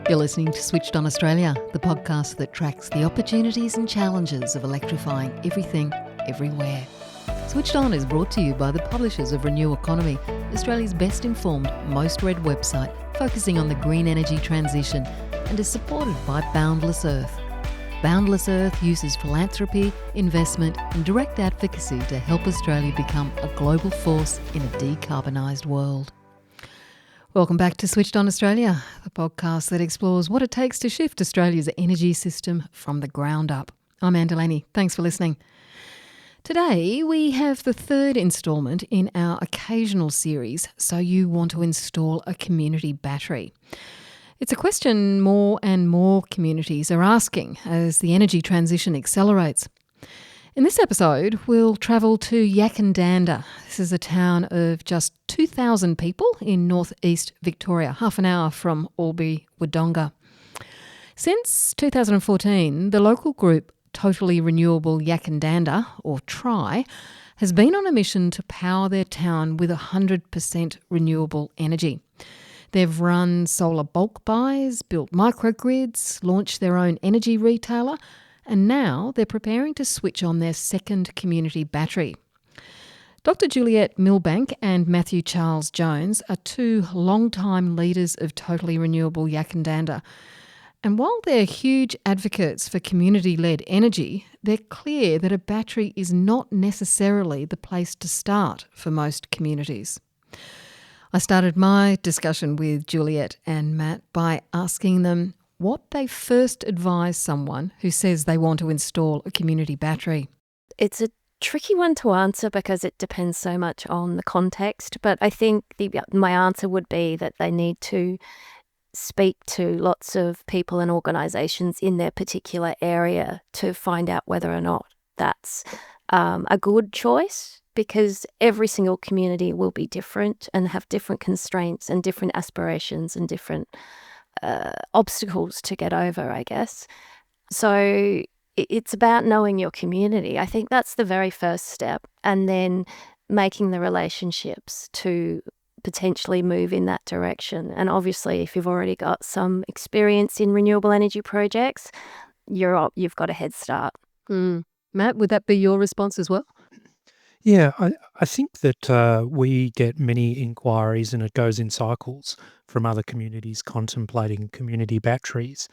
You're listening to Switched On Australia, the podcast that tracks the opportunities and challenges of electrifying everything, everywhere. Switched On is brought to you by the publishers of Renew Economy, Australia's best informed, most read website focusing on the green energy transition, and is supported by Boundless Earth. Boundless Earth uses philanthropy, investment and direct advocacy to help Australia become a global force in a decarbonised world. Welcome back to Switched On Australia, the podcast that explores what it takes to shift Australia's energy system from the ground up. I'm Anne Delaney. Thanks for listening. Today we have the third instalment in our occasional series, So You Want to Install a Community Battery. It's a question more and more communities are asking as the energy transition accelerates. In this episode, we'll travel to Yackandandah. This is a town of just 2,000 people in northeast Victoria, half an hour from Albury-Wodonga. Since 2014, the local group Totally Renewable Yackandandah, or TRY, has been on a mission to power their town with 100% renewable energy. They've run solar bulk buys, built microgrids, launched their own energy retailer, and now they're preparing to switch on their second community battery. Dr. Juliette Millbank and Mathew Charles Jones are two long-time leaders of Totally Renewable Yackandandah. And while they're huge advocates for community-led energy, they're clear that a battery is not necessarily the place to start for most communities. I started my discussion with Juliette and Matt by asking them what they first advise someone who says they want to install a community battery. It's a tricky one to answer because it depends so much on the context, but I think my answer would be that they need to speak to lots of people and organisations in their particular area to find out whether or not that's a good choice, because every single community will be different and have different constraints and different aspirations and different obstacles to get over, I guess. So it's about knowing your community. I think that's the very first step, and then making the relationships to potentially move in that direction. And obviously, if you've already got some experience in renewable energy projects, you've got a head start. Matt, would that be your response as well? Yeah, I think that we get many inquiries, and it goes in cycles, from other communities contemplating community batteries.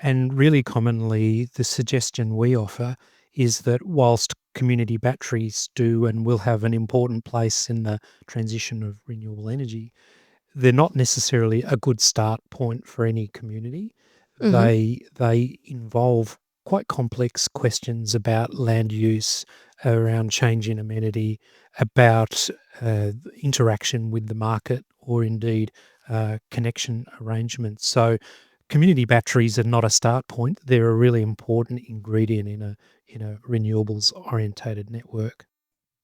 And really commonly, the suggestion we offer is that whilst community batteries do and will have an important place in the transition of renewable energy, they're not necessarily a good start point for any community. Mm-hmm. They involve quite complex questions about land use, around change in amenity, about interaction with the market, or indeed connection arrangements. So community batteries are not a start point. They're a really important ingredient in a renewables orientated network.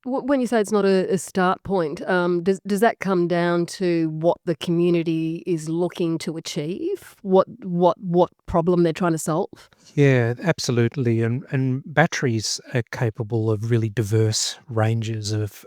When you say it's not a start point, does that come down to what the community is looking to achieve? What problem they're trying to solve? Yeah, absolutely. And batteries are capable of really diverse ranges of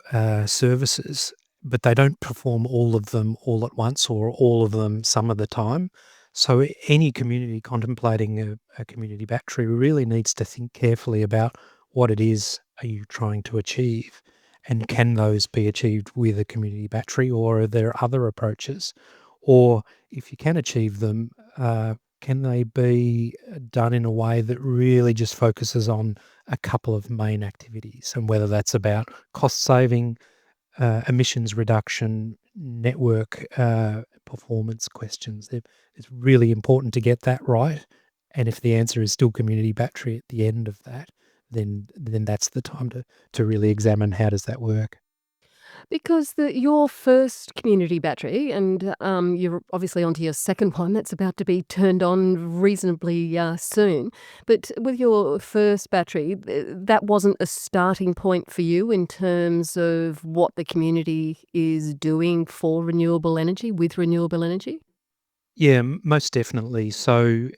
services, but they don't perform all of them all at once or all of them some of the time. So any community contemplating a community battery really needs to think carefully about what it is are you trying to achieve, and can those be achieved with a community battery, or are there other approaches? Or if you can achieve them, can they be done in a way that really just focuses on a couple of main activities, and whether that's about cost saving, emissions reduction, network performance questions. It's really important to get that right. And if the answer is still community battery at the end of that, then that's the time to really examine how does that work. Because your first community battery, and you're obviously onto your second one that's about to be turned on reasonably soon, but with your first battery, that wasn't a starting point for you in terms of what the community is doing for renewable energy, with renewable energy? Yeah, most definitely. So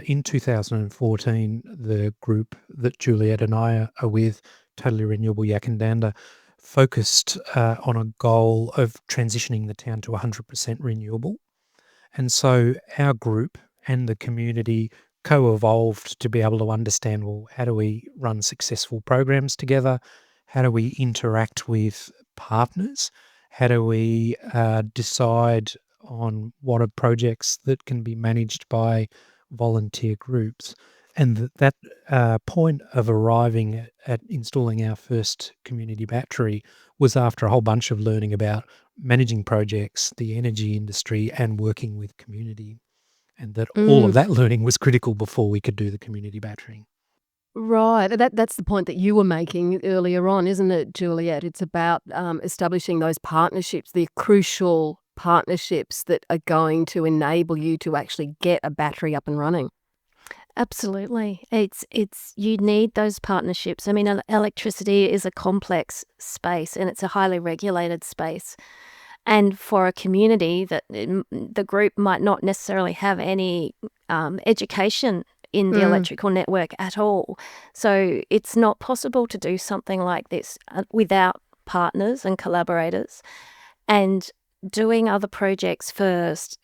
in 2014, the group that Juliette and I are with, Totally Renewable Yackandandah, focused on a goal of transitioning the town to 100% renewable. And so our group and the community co-evolved to be able to understand, well, how do we run successful programs together? How do we interact with partners? How do we decide on what are projects that can be managed by volunteer groups? And that point of arriving at installing our first community battery was after a whole bunch of learning about managing projects, the energy industry, and working with community. And that all of that learning was critical before we could do the community battery. Right. That's the point that you were making earlier on, isn't it, Juliette? It's about establishing those partnerships, the crucial partnerships that are going to enable you to actually get a battery up and running. Absolutely. It's you need those partnerships. I mean, electricity is a complex space and it's a highly regulated space. And for a community that the group might not necessarily have any education in the electrical network at all. So it's not possible to do something like this without partners and collaborators. And doing other projects first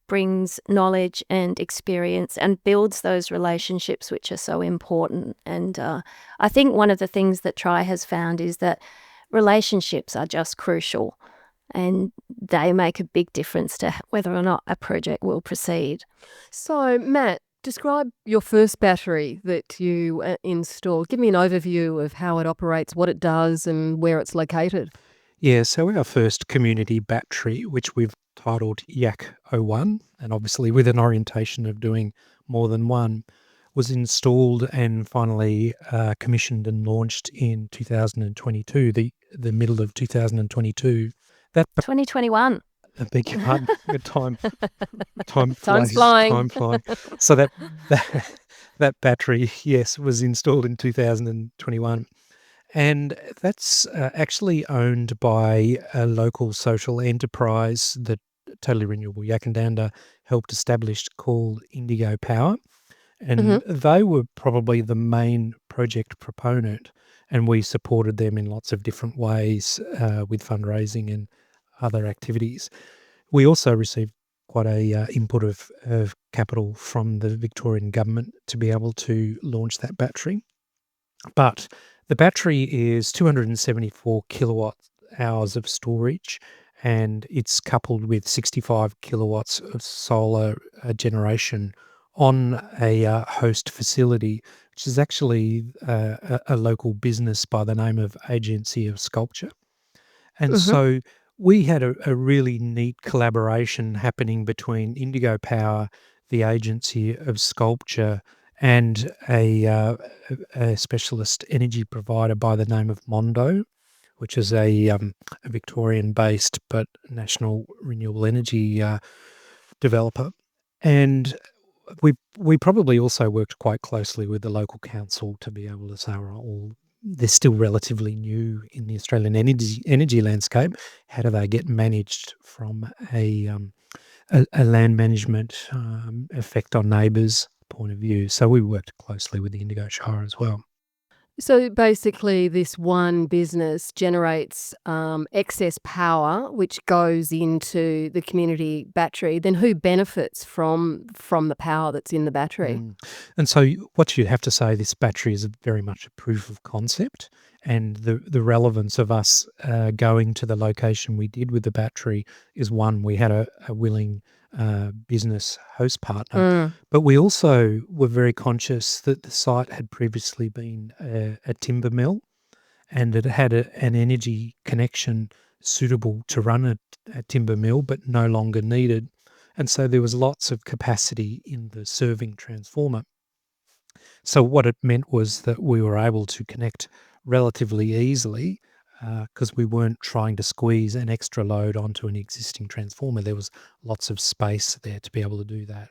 brings knowledge and experience and builds those relationships which are so important. And I think one of the things that Tri has found is that relationships are just crucial and they make a big difference to whether or not a project will proceed. So, Matt, describe your first battery that you installed. Give me an overview of how it operates, what it does and where it's located. Yeah, so our first community battery, which we've titled Yak 01, and obviously with an orientation of doing more than one, was installed and finally commissioned and launched in 2022, the middle of 2022. That 2021. I beg your pardon. Good time Time's flying. Time flying. So that battery, yes, was installed in 2021. And that's actually owned by a local social enterprise that Totally Renewable Yackandandah helped establish called Indigo Power. And they were probably the main project proponent, and we supported them in lots of different ways with fundraising and other activities. We also received quite a input of capital from the Victorian government to be able to launch that battery. But the battery is 274 kilowatt hours of storage, and it's coupled with 65 kilowatts of solar generation on a host facility, which is actually a local business by the name of Agency of Sculpture. And so we had a really neat collaboration happening between Indigo Power, the Agency of Sculpture, and a specialist energy provider by the name of Mondo, which is a Victorian-based but national renewable energy developer. And we probably also worked quite closely with the local council to be able to say, well, they're still relatively new in the Australian energy landscape. How do they get managed from a land management effect on neighbours point of view? So we worked closely with the Indigo Shire as well. So basically, this one business generates excess power, which goes into the community battery. Then who benefits from the power that's in the battery? And so what you have to say, this battery is very much a proof of concept, and the relevance of us going to the location we did with the battery is, one, we had a willing business host partner, but we also were very conscious that the site had previously been a timber mill, and it had an energy connection suitable to run a timber mill but no longer needed. And so there was lots of capacity in the serving transformer. So what it meant was that we were able to connect relatively easily because we weren't trying to squeeze an extra load onto an existing transformer. There was lots of space there to be able to do that.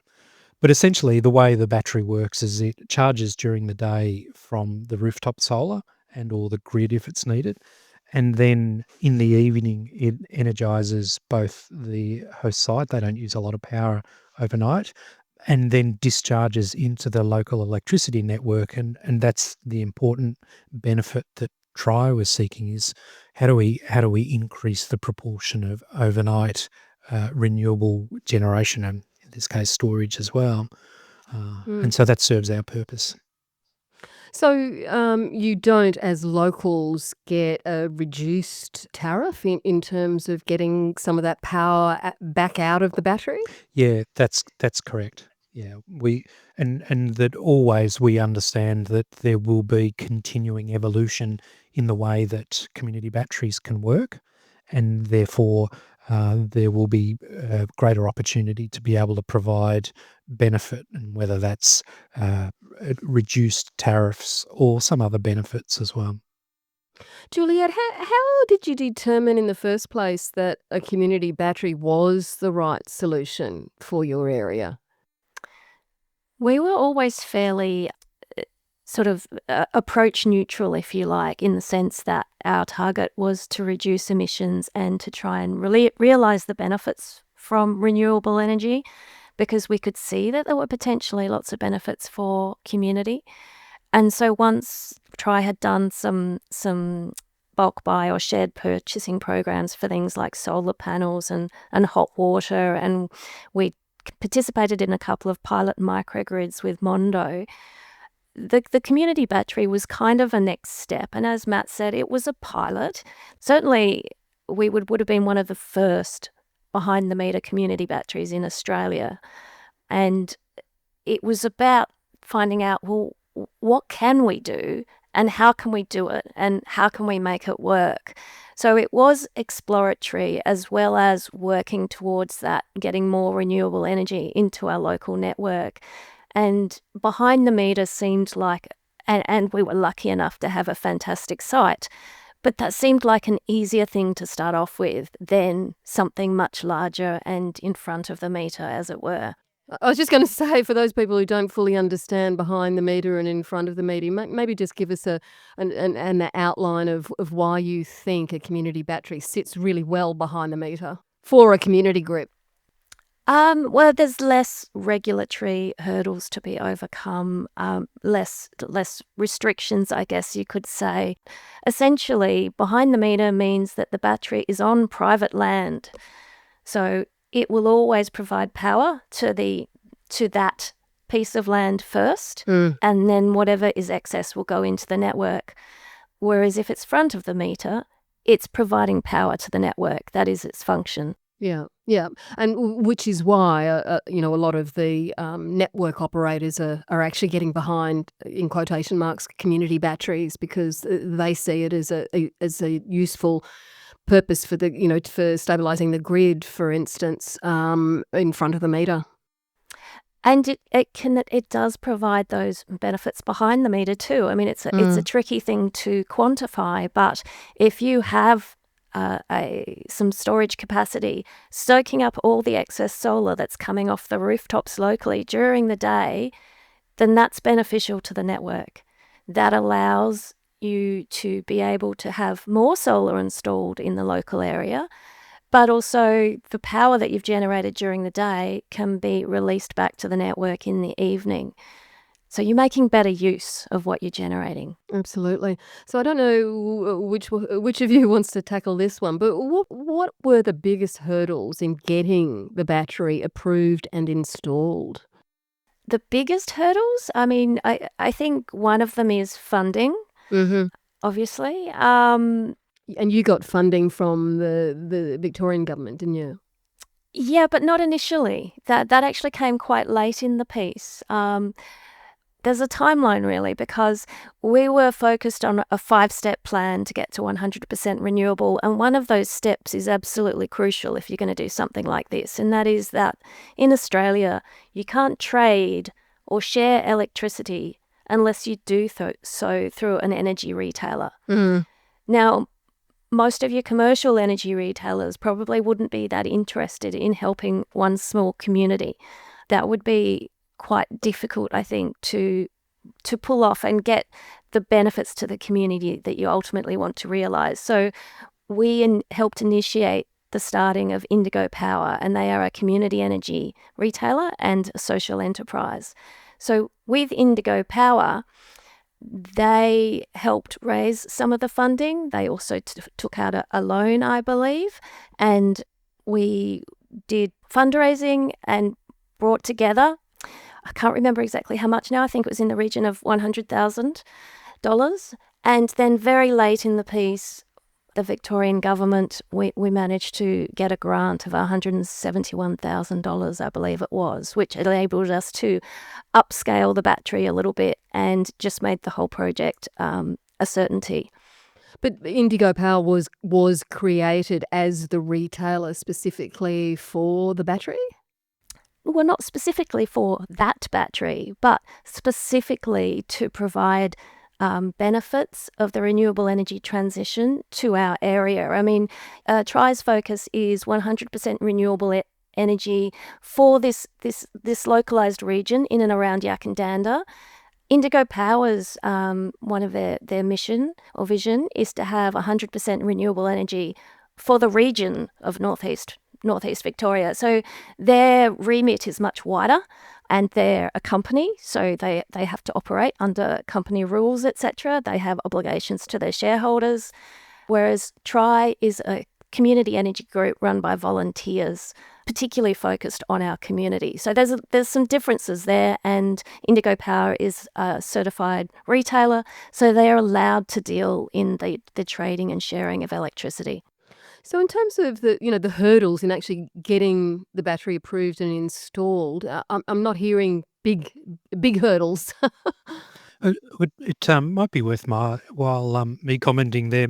But essentially, the way the battery works is it charges during the day from the rooftop solar and or the grid if it's needed. And then in the evening, it energizes both the host site. They don't use a lot of power overnight, and then discharges into the local electricity network. And that's the important benefit that Tri was seeking, is how do we increase the proportion of overnight renewable generation? And in this case storage as well. And so that serves our purpose. So you don't, as locals, get a reduced tariff in terms of getting some of that power back out of the battery? Yeah, that's correct. Yeah, and that always we understand that there will be continuing evolution in the way that community batteries can work, and therefore there will be greater opportunity to be able to provide benefit, and whether that's reduced tariffs or some other benefits as well. Juliette, how did you determine in the first place that a community battery was the right solution for your area? We were always fairly approach neutral, if you like, in the sense that our target was to reduce emissions and to try and really realise the benefits from renewable energy, because we could see that there were potentially lots of benefits for community. And so once Tri had done some bulk buy or shared purchasing programs for things like solar panels and hot water, and we participated in a couple of pilot microgrids with Mondo, the community battery was kind of a next step. And as Matt said, it was a pilot. Certainly we would have been one of the first behind-the-meter community batteries in Australia. And it was about finding out, well, what can we do and how can we do it and how can we make it work? So it was exploratory as well as working towards that, getting more renewable energy into our local network. And behind the meter seemed like, and we were lucky enough to have a fantastic site, but that seemed like an easier thing to start off with than something much larger and in front of the meter, as it were. I was just going to say, for those people who don't fully understand behind the meter and in front of the meter, maybe just give us an outline of why you think a community battery sits really well behind the meter for a community group. Well, there's less regulatory hurdles to be overcome, less restrictions, I guess you could say. Essentially, behind the meter means that the battery is on private land. So it will always provide power to that piece of land first, and then whatever is excess will go into the network. Whereas if it's front of the meter, it's providing power to the network. That is its function. Yeah, and which is why a lot of the network operators are actually getting behind, in quotation marks, community batteries, because they see it as a useful purpose for for stabilising the grid, for instance, in front of the meter. And it does provide those benefits behind the meter too. I mean, it's a tricky thing to quantify, but if you have some storage capacity, soaking up all the excess solar that's coming off the rooftops locally during the day, then that's beneficial to the network. That allows you to be able to have more solar installed in the local area, but also the power that you've generated during the day can be released back to the network in the evening. So you're making better use of what you're generating. Absolutely. So I don't know which of you wants to tackle this one, but what were the biggest hurdles in getting the battery approved and installed? The biggest hurdles? I mean, I think one of them is funding, obviously. And you got funding from the Victorian government, didn't you? Yeah, but not initially. That actually came quite late in the piece. There's a timeline, really, because we were focused on a 5-step plan to get to 100% renewable, and one of those steps is absolutely crucial if you're going to do something like this, and that is that in Australia, you can't trade or share electricity unless you do so through an energy retailer. Now, most of your commercial energy retailers probably wouldn't be that interested in helping one small community. That would be quite difficult, I think, to pull off and get the benefits to the community that you ultimately want to realise. So we helped initiate the starting of Indigo Power, and they are a community energy retailer and a social enterprise. So with Indigo Power, they helped raise some of the funding. They also took out a loan, I believe, and we did fundraising and brought together. I can't remember exactly how much now. I think it was in the region of $100,000. And then very late in the piece, the Victorian government, we managed to get a grant of $171,000, I believe it was, which enabled us to upscale the battery a little bit and just made the whole project a certainty. But Indigo Power was created as the retailer specifically for the battery? Well, not specifically for that battery, but specifically to provide benefits of the renewable energy transition to our area. I mean, Tri's focus is 100% renewable energy for this localised region in and around Yackandandah. Indigo Power's one of their mission or vision is to have 100% renewable energy for the region of northeast Victoria. So their remit is much wider, and they're a company, so they have to operate under company rules, etc. They have obligations to their shareholders, whereas Tri is a community energy group run by volunteers, particularly focused on our community. So there's some differences there, and Indigo Power is a certified retailer, so they are allowed to deal in the trading and sharing of electricity. So in terms of the hurdles in actually getting the battery approved and installed, I'm not hearing big hurdles. It might be worth me commenting there.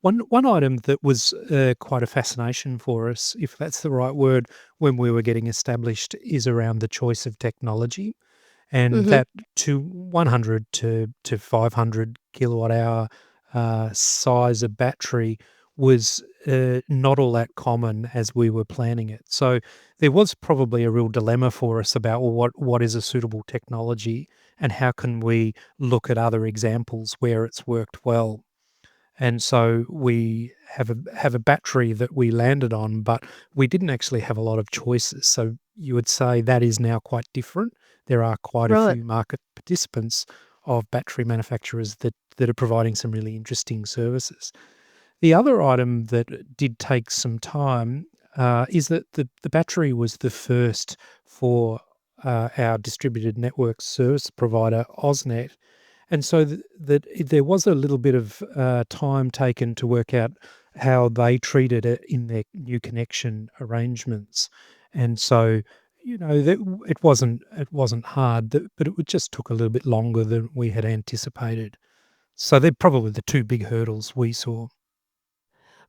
One item that was quite a fascination for us, if that's the right word, when we were getting established, is around the choice of technology, and hmm that to 100 to 500 kilowatt hour size of battery was not all that common as we were planning it. So there was probably a real dilemma for us about, well, what is a suitable technology, and how can we look at other examples where it's worked well. And so we have a battery that we landed on, but we didn't actually have a lot of choices. So you would say that is now quite different. There are quite a Right. few market participants of battery manufacturers that are providing some really interesting services. The other item that did take some time is that the battery was the first for our distributed network service provider, AusNet. And so there was a little bit of time taken to work out how they treated it in their new connection arrangements. And so, it wasn't hard, but it just took a little bit longer than we had anticipated. So they're probably the two big hurdles we saw.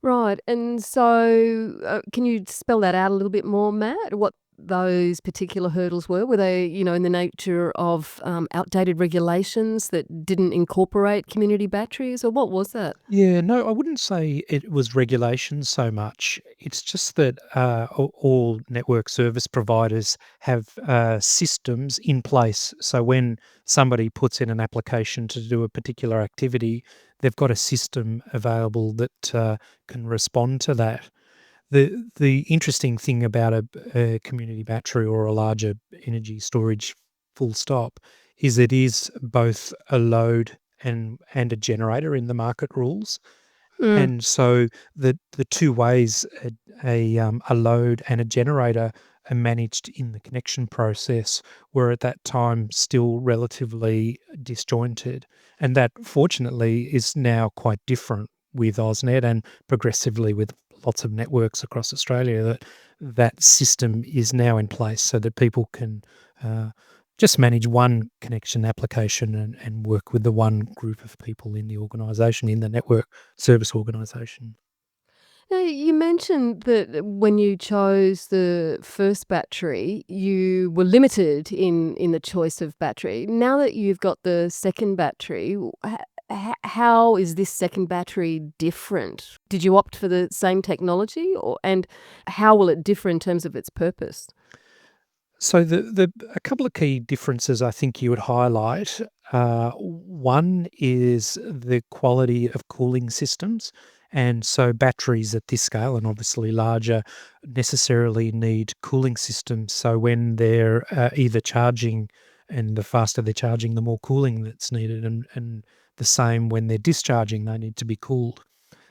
Right. And so can you spell that out a little bit more, Matt? What those particular hurdles were? Were they, in the nature of outdated regulations that didn't incorporate community batteries, or what was that? Yeah, no, I wouldn't say it was regulation so much. It's just that all network service providers have systems in place. So when somebody puts in an application to do a particular activity, they've got a system available that can respond to that. The interesting thing about a community battery or a larger energy storage full stop is it is both a load and a generator in the market rules. Mm. And so the two ways a load and a generator are managed in the connection process were at that time still relatively disjointed. And that fortunately is now quite different with AusNet and progressively with lots of networks across Australia, that system is now in place so that people can just manage one connection application and work with the one group of people in the organisation, in the network service organisation. Now, you mentioned that when you chose the first battery, you were limited in the choice of battery. Now that you've got the second battery, how is this second battery different? Did you opt for the same technology, and how will it differ in terms of its purpose? So a couple of key differences I think you would highlight. One is the quality of cooling systems. And so batteries at this scale, and obviously larger, necessarily need cooling systems. So when they're either charging, and the faster they're charging, the more cooling that's needed. And the same when they're discharging, they need to be cooled.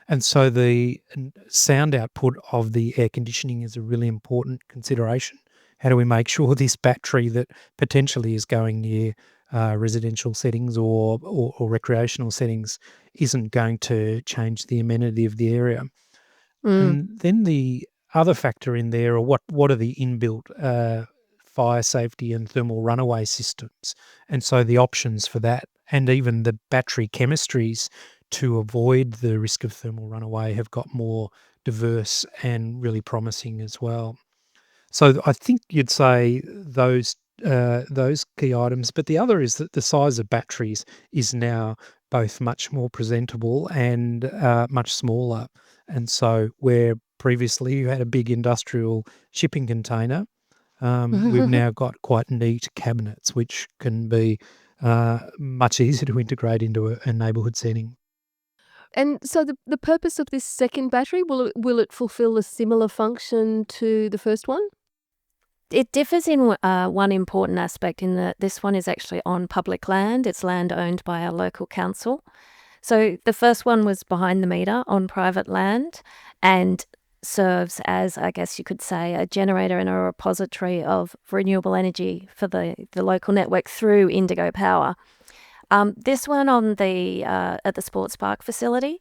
And so the sound output of the air conditioning is a really important consideration how do we make sure this battery that potentially is going near residential settings or recreational settings isn't going to change the amenity of the area? Mm. And then the other factor in there are what are the inbuilt fire safety and thermal runaway systems, and so the options for that, and even the battery chemistries to avoid the risk of thermal runaway have got more diverse and really promising as well. So I think you'd say those key items, but the other is that the size of batteries is now both much more presentable and much smaller. And so where previously you had a big industrial shipping container, we've now got quite neat cabinets which can be much easier to integrate into a neighbourhood setting. And so the purpose of this second battery, will it fulfill a similar function to the first one? It differs in one important aspect in that this one is actually on public land. It's land owned by our local council. So the first one was behind the meter on private land and serves as, I guess you could say, a generator and a repository of renewable energy for the local network through Indigo Power. This one on the at the sports park facility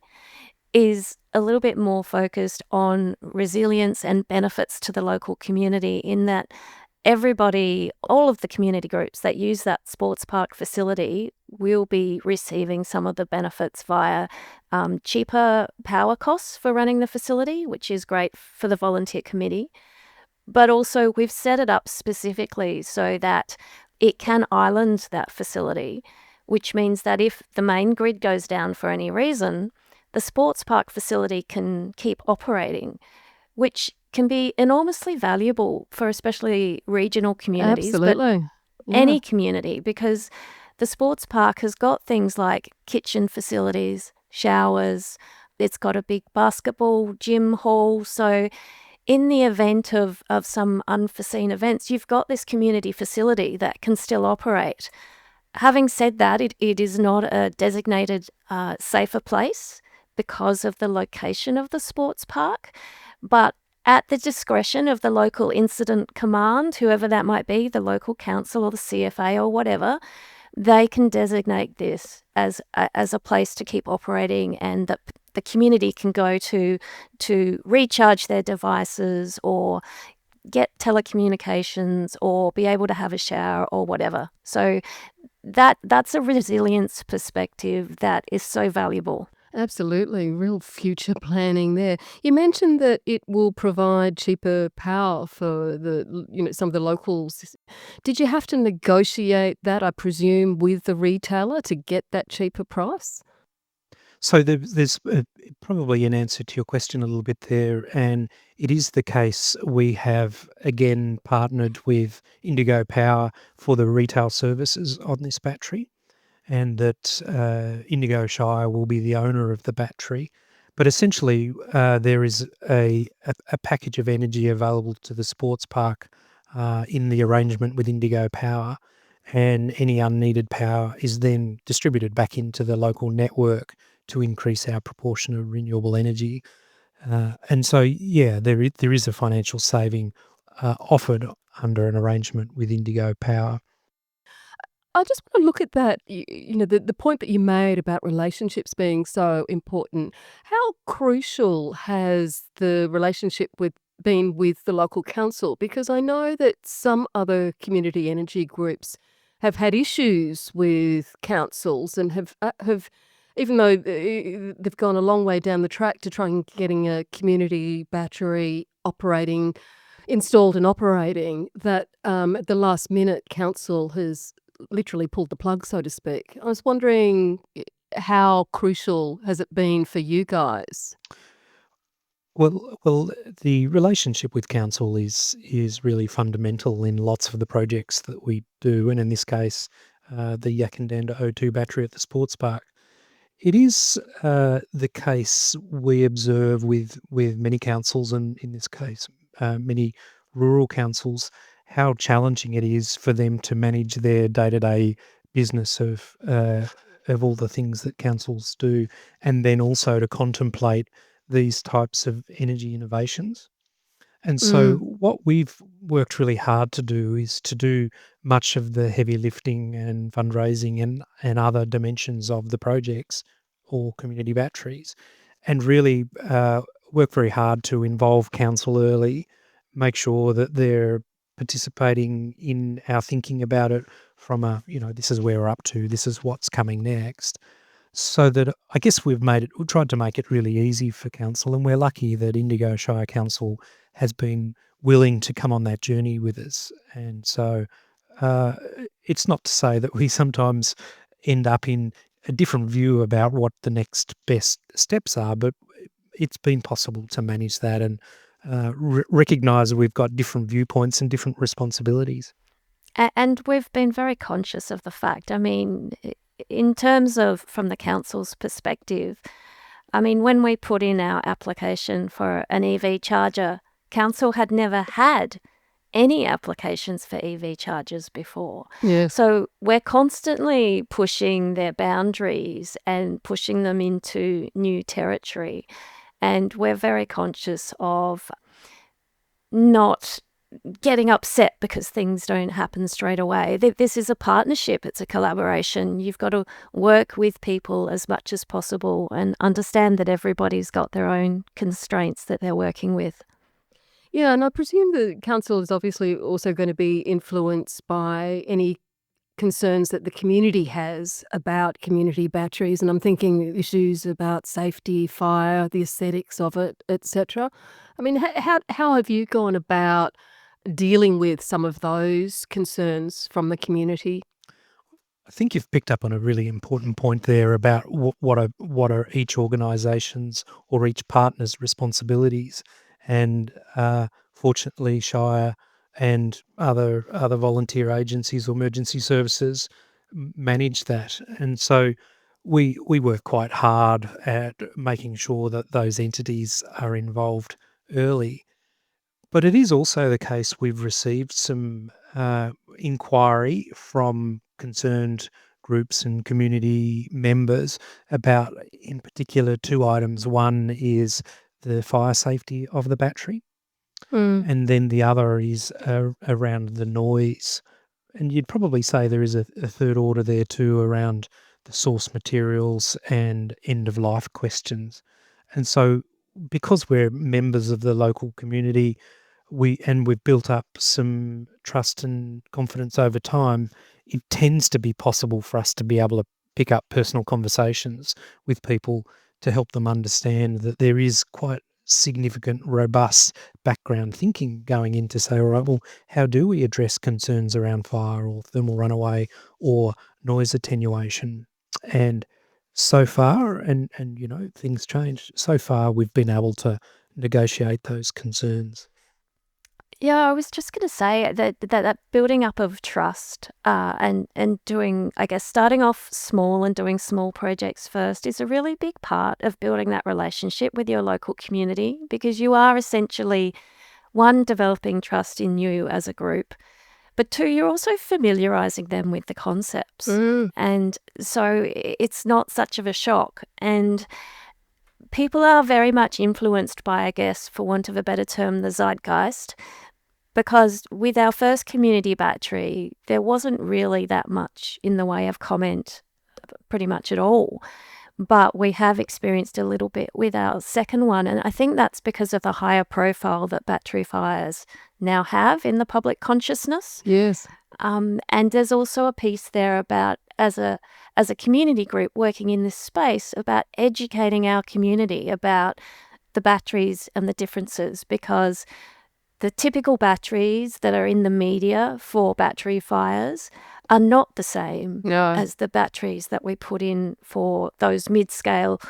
is a little bit more focused on resilience and benefits to the local community in that everybody, all of the community groups that use that sports park facility will be receiving some of the benefits via cheaper power costs for running the facility, which is great for the volunteer committee. But also we've set it up specifically so that it can island that facility, which means that if the main grid goes down for any reason, the sports park facility can keep operating, which can be enormously valuable for especially regional communities, but Absolutely. Yeah. any community, because the sports park has got things like kitchen facilities, showers, it's got a big basketball gym hall. So in the event of some unforeseen events, you've got this community facility that can still operate. Having said that, it is not a designated safer place because of the location of the sports park, but at the discretion of the local incident command, whoever that might be, the local council or the CFA or whatever, they can designate this as a place to keep operating, and that the community can go to recharge their devices or get telecommunications or be able to have a shower or whatever. So that's a resilience perspective that is so valuable. Absolutely. Real future planning there. You mentioned that it will provide cheaper power for some of the locals. Did you have to negotiate that, I presume, with the retailer to get that cheaper price? So there's probably an answer to your question a little bit there, and it is the case we have again partnered with Indigo Power for the retail services on this battery, and that Indigo Shire will be the owner of the battery. But essentially, there is a package of energy available to the sports park in the arrangement with Indigo Power, and any unneeded power is then distributed back into the local network to increase our proportion of renewable energy. And so, yeah, there is a financial saving offered under an arrangement with Indigo Power. I just want to look at that, the point that you made about relationships being so important. How crucial has the relationship been with the local council? Because I know that some other community energy groups have had issues with councils and have even though they've gone a long way down the track to try and getting a community battery installed and operating, that at the last minute council has literally pulled the plug, so to speak. I was wondering, how crucial has it been for you guys? Well, the relationship with council is really fundamental in lots of the projects that we do, and in this case, the Yackandandah O2 battery at the sports park. It is the case we observe with many councils, and in this case, many rural councils, how challenging it is for them to manage their day-to-day business of all the things that councils do, and then also to contemplate these types of energy innovations. And so Mm. what we've worked really hard to do is to do much of the heavy lifting and fundraising and other dimensions of the projects or community batteries, and really work very hard to involve council early, make sure that they're participating in our thinking about it from this is where we're up to, this is what's coming next. So that I guess we've tried to make it really easy for council, and we're lucky that Indigo Shire Council has been willing to come on that journey with us. And so uh, it's not to say that we sometimes end up in a different view about what the next best steps are, but it's been possible to manage that and recognise that we've got different viewpoints and different responsibilities. And we've been very conscious of the fact, I mean, in terms of from the council's perspective, I mean, when we put in our application for an EV charger, council had never had any applications for EV chargers before. Yes. So we're constantly pushing their boundaries and pushing them into new territory. And we're very conscious of not getting upset because things don't happen straight away. This is a partnership. It's a collaboration. You've got to work with people as much as possible and understand that everybody's got their own constraints that they're working with. Yeah, and I presume the council is obviously also going to be influenced by any concerns that the community has about community batteries, and I'm thinking issues about safety, fire, the aesthetics of it, etc. I mean, how have you gone about dealing with some of those concerns from the community? I think you've picked up on a really important point there about what are each organisation's or each partner's responsibilities, and fortunately, Shire and other volunteer agencies or emergency services manage that, and so we work quite hard at making sure that those entities are involved early. But it is also the case we've received some inquiry from concerned groups and community members about, in particular, two items. One is the fire safety of the battery, Mm. and then the other is around the noise. And you'd probably say there is a third order there too around the source materials and end of life questions. And so, because we're members of the local community, we've built up some trust and confidence over time, it tends to be possible for us to be able to pick up personal conversations with people to help them understand that there is quite significant, robust background thinking going into say, all right, well, how do we address concerns around fire or thermal runaway or noise attenuation? And so far, and things change. So far, we've been able to negotiate those concerns. Yeah, I was just going to say that building up of trust and doing, I guess, starting off small and doing small projects first is a really big part of building that relationship with your local community, because you are essentially, one, developing trust in you as a group, but two, you're also familiarising them with the concepts. Mm. And so it's not such of a shock. And people are very much influenced by, I guess, for want of a better term, the zeitgeist. Because with our first community battery, there wasn't really that much in the way of comment, pretty much at all. But we have experienced a little bit with our second one. And I think that's because of the higher profile that battery fires now have in the public consciousness. Yes. And there's also a piece there about, as a community group working in this space, about educating our community about the batteries and the differences, because the typical batteries that are in the media for battery fires are not the same No. as the batteries that we put in for those mid-scale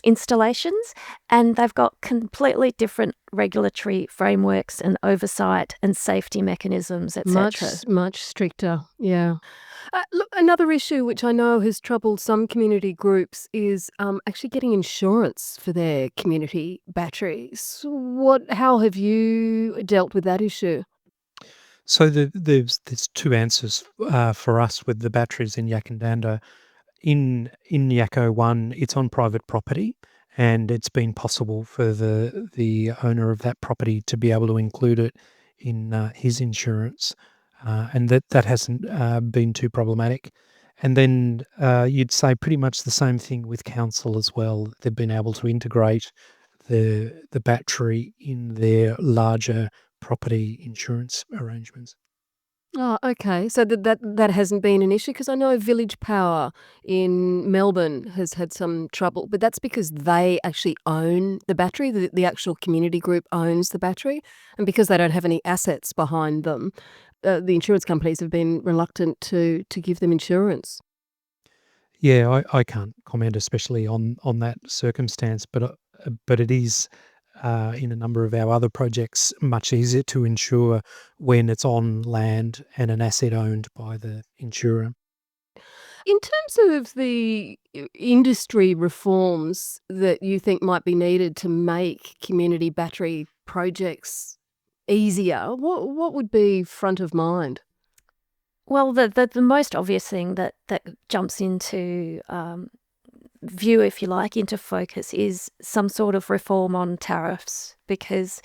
installations, and they've got completely different regulatory frameworks and oversight and safety mechanisms, etc. Much stricter, yeah. Look, another issue which I know has troubled some community groups is actually getting insurance for their community batteries. How have you dealt with that issue? So there's two answers for us with the batteries in Yackandandah. In Yakko 1, it's on private property, and it's been possible for the owner of that property to be able to include it in his insurance, and that hasn't been too problematic. And then you'd say pretty much the same thing with council as well. They've been able to integrate the battery in their larger property insurance arrangements. Oh, okay. So that hasn't been an issue, because I know Village Power in Melbourne has had some trouble, but that's because they actually own the battery. The actual community group owns the battery, and because they don't have any assets behind them, the insurance companies have been reluctant to give them insurance. Yeah, I can't comment especially on that circumstance, but it is in a number of our other projects much easier to insure when it's on land and an asset owned by the insurer. In terms of the industry reforms that you think might be needed to make community battery projects easier, what would be front of mind? Well, the most obvious thing that jumps into view, if you like, into focus is some sort of reform on tariffs, because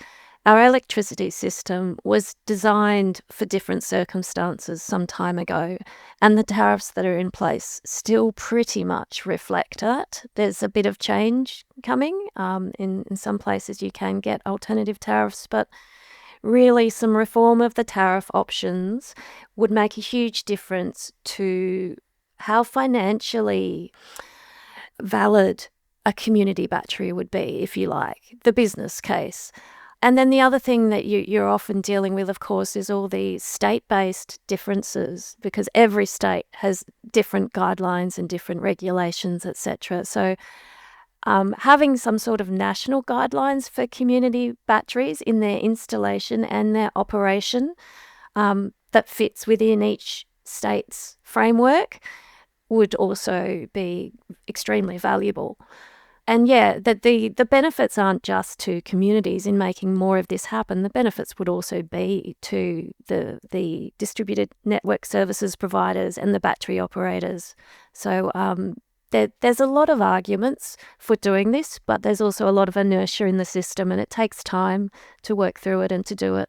our electricity system was designed for different circumstances some time ago, and the tariffs that are in place still pretty much reflect that. There's a bit of change coming. In some places you can get alternative tariffs, but really some reform of the tariff options would make a huge difference to how financially valid a community battery would be, if you like, the business case. And then the other thing that you're often dealing with, of course, is all the state-based differences, because every state has different guidelines and different regulations, etc. So having some sort of national guidelines for community batteries in their installation and their operation that fits within each state's framework would also be extremely valuable. And yeah, that the benefits aren't just to communities in making more of this happen. The benefits would also be to the distributed network services providers and the battery operators. So there's a lot of arguments for doing this, but there's also a lot of inertia in the system, and it takes time to work through it and to do it.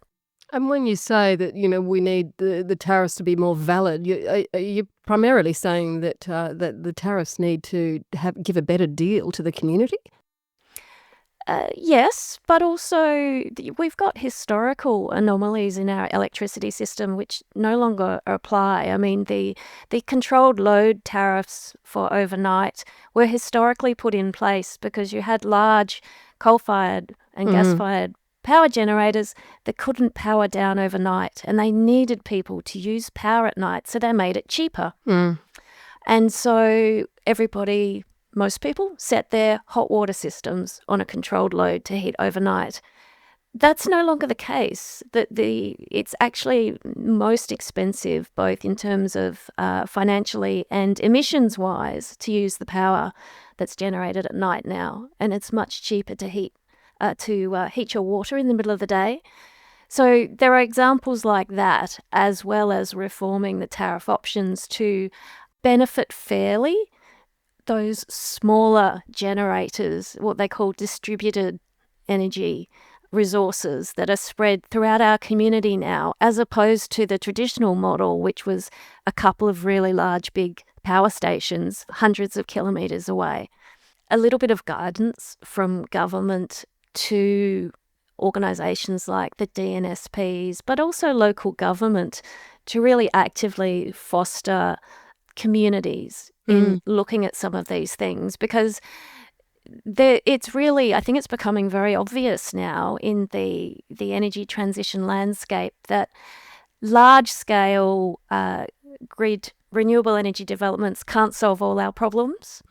And when you say that, we need the tariffs to be more valid, you're primarily saying that that the tariffs need to give a better deal to the community? Yes, but also we've got historical anomalies in our electricity system which no longer apply. I mean, the controlled load tariffs for overnight were historically put in place because you had large coal-fired and gas-fired power generators that couldn't power down overnight, and they needed people to use power at night, so they made it cheaper. And so most people set their hot water systems on a controlled load to heat overnight. That's no longer the case. It's actually most expensive, both in terms of financially and emissions-wise, to use the power that's generated at night now, and it's much cheaper to heat your water in the middle of the day. So there are examples like that, as well as reforming the tariff options to benefit fairly those smaller generators, what they call distributed energy resources that are spread throughout our community now, as opposed to the traditional model, which was a couple of really large, big power stations hundreds of kilometres away. A little bit of guidance from government to organisations like the DNSPs, but also local government, to really actively foster communities in looking at some of these things, because it's really, I think it's becoming very obvious now in the energy transition landscape that large-scale grid renewable energy developments can't solve all our problems.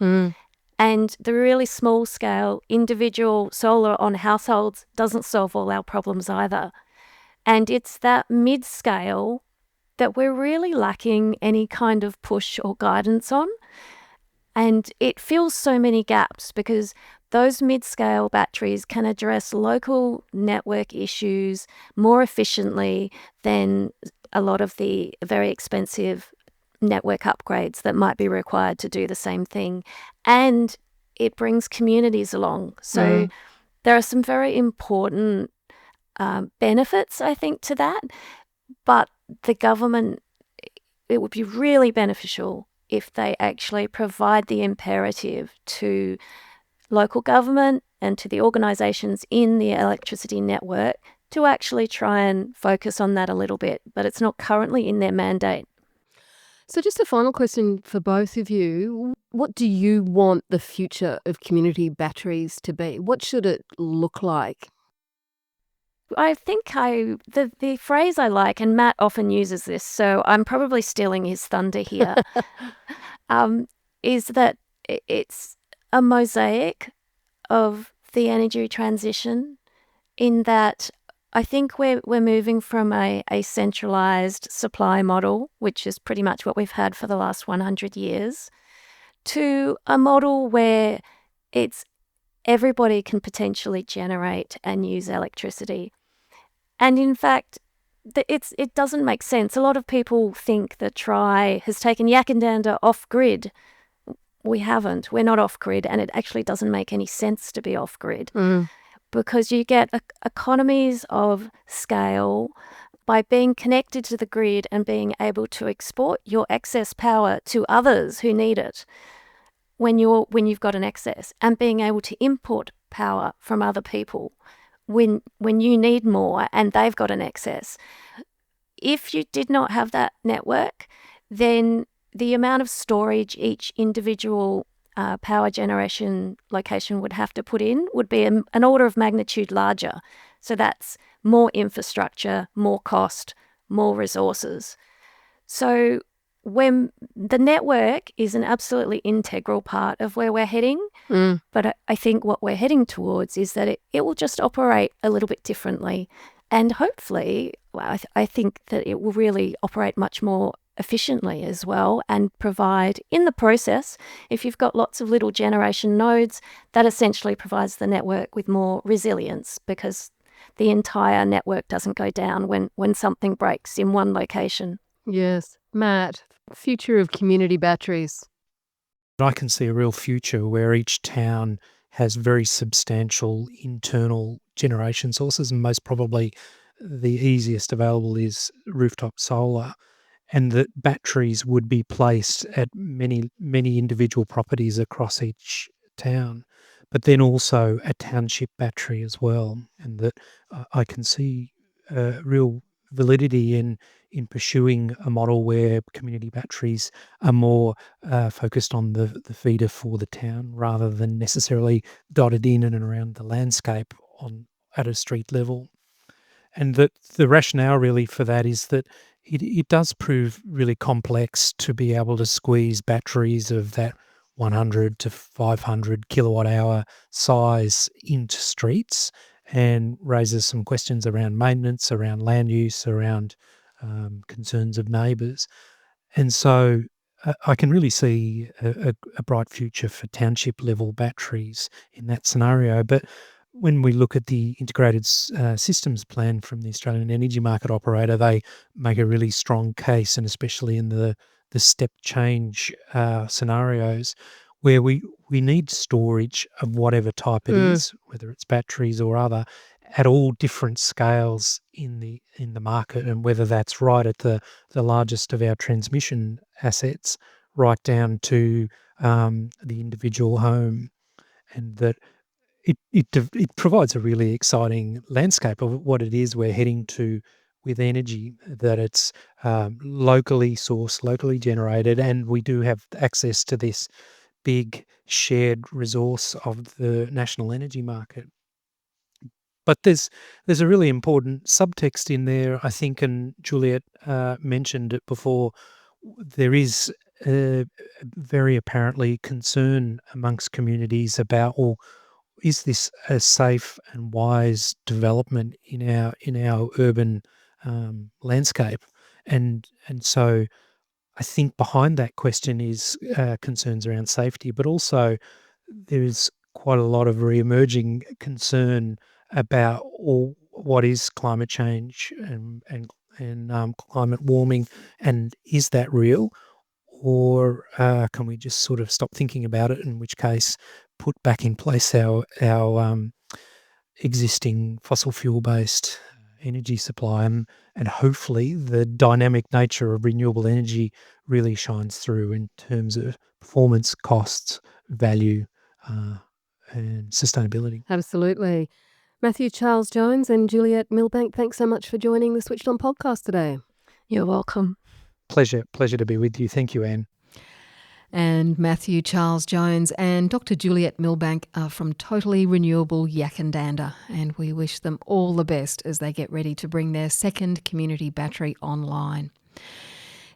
And the really small-scale individual solar on households doesn't solve all our problems either. And it's that mid-scale that we're really lacking any kind of push or guidance on. And it fills so many gaps because those mid-scale batteries can address local network issues more efficiently than a lot of the very expensive network upgrades that might be required to do the same thing. And it brings communities along. So there are some very important benefits, I think, to that. But the government, it would be really beneficial if they actually provide the imperative to local government and to the organisations in the electricity network to actually try and focus on that a little bit. But it's not currently in their mandate. So just a final question for both of you. What do you want the future of community batteries to be? What should it look like? I think the phrase I like, and Matt often uses this, so I'm probably stealing his thunder here, is that it's a mosaic of the energy transition, in that I think we're moving from a centralised supply model, which is pretty much what we've had for the last 100 years, to a model where it's everybody can potentially generate and use electricity. And in fact, it doesn't make sense. A lot of people think that Tri has taken Yackandandah off-grid. We haven't. We're not off-grid, and it actually doesn't make any sense to be off-grid because you get economies of scale by being connected to the grid and being able to export your excess power to others who need it when you've got an excess, and being able to import power from other people when you need more and they've got an excess. If you did not have that network, then the amount of storage each individual power generation location would have to put in would be an order of magnitude larger. So that's more infrastructure, more cost, more resources. So when the network is an absolutely integral part of where we're heading, but I think what we're heading towards is that it will just operate a little bit differently. And hopefully, I think that it will really operate much more efficiently as well, and provide, in the process, if you've got lots of little generation nodes, that essentially provides the network with more resilience, because the entire network doesn't go down when something breaks in one location. Yes. Matt, future of community batteries. I can see a real future where each town has very substantial internal generation sources, and most probably the easiest available is rooftop solar, and that batteries would be placed at many individual properties across each town, but then also a township battery as well, and that I can see real validity in pursuing a model where community batteries are more focused on the feeder for the town rather than necessarily dotted in and around the landscape at a street level. And that the rationale really for that is that it does prove really complex to be able to squeeze batteries of that 100 to 500 kilowatt hour size into streets, and raises some questions around maintenance, around land use, around concerns of neighbours. And so I can really see a bright future for township level batteries in that scenario. But when we look at the integrated systems plan from the Australian Energy Market Operator, they make a really strong case, and especially in the step change scenarios where we need storage of whatever type it is, whether it's batteries or other, at all different scales in the market, and whether that's right at the largest of our transmission assets right down to the individual home, and that it provides a really exciting landscape of what it is we're heading to with energy, that it's locally sourced, locally generated, and we do have access to this big shared resource of the national energy market. But there's a really important subtext in there, I think, and Juliette mentioned it before. There is a very apparently concern amongst communities about, well, is this a safe and wise development in our urban landscape? And so I think behind that question is concerns around safety, but also there's quite a lot of re-emerging concern about what is climate change and climate warming, and is that real, or can we just sort of stop thinking about it? In which case, put back in place our existing fossil fuel-based energy supply, and hopefully the dynamic nature of renewable energy really shines through in terms of performance, costs, value, and sustainability. Absolutely. Mathew Charles Jones and Juliette Millbank, thanks so much for joining the Switched On podcast today. You're welcome. Pleasure to be with you. Thank you, Anne. And Mathew Charles Jones and Dr. Juliette Millbank are from Totally Renewable Yackandandah, and we wish them all the best as they get ready to bring their second community battery online.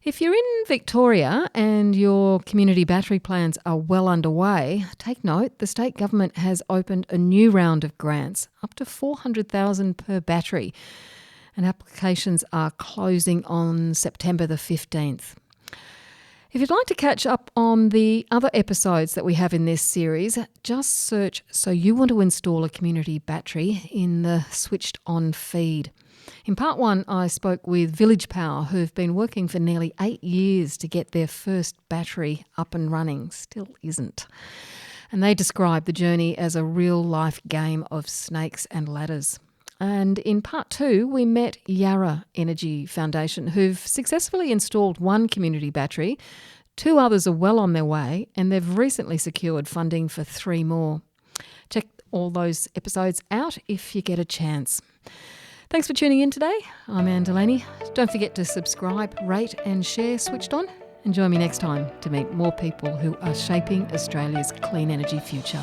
If you're in Victoria and your community battery plans are well underway, take note the state government has opened a new round of grants, up to $400,000 per battery, and applications are closing on September the 15th. If you'd like to catch up on the other episodes that we have in this series, just search "So You Want to Install a Community Battery" in the Switched On feed. In part 1, I spoke with Village Power, who've been working for nearly 8 years to get their first battery up and running. Still isn't. And they describe the journey as a real-life game of snakes and ladders. And in part 2, we met Yarra Energy Foundation, who've successfully installed one community battery. 2 others are well on their way, and they've recently secured funding for 3 more. Check all those episodes out if you get a chance. Thanks for tuning in today. I'm Anne Delaney. Don't forget to subscribe, rate and share Switched On, and join me next time to meet more people who are shaping Australia's clean energy future.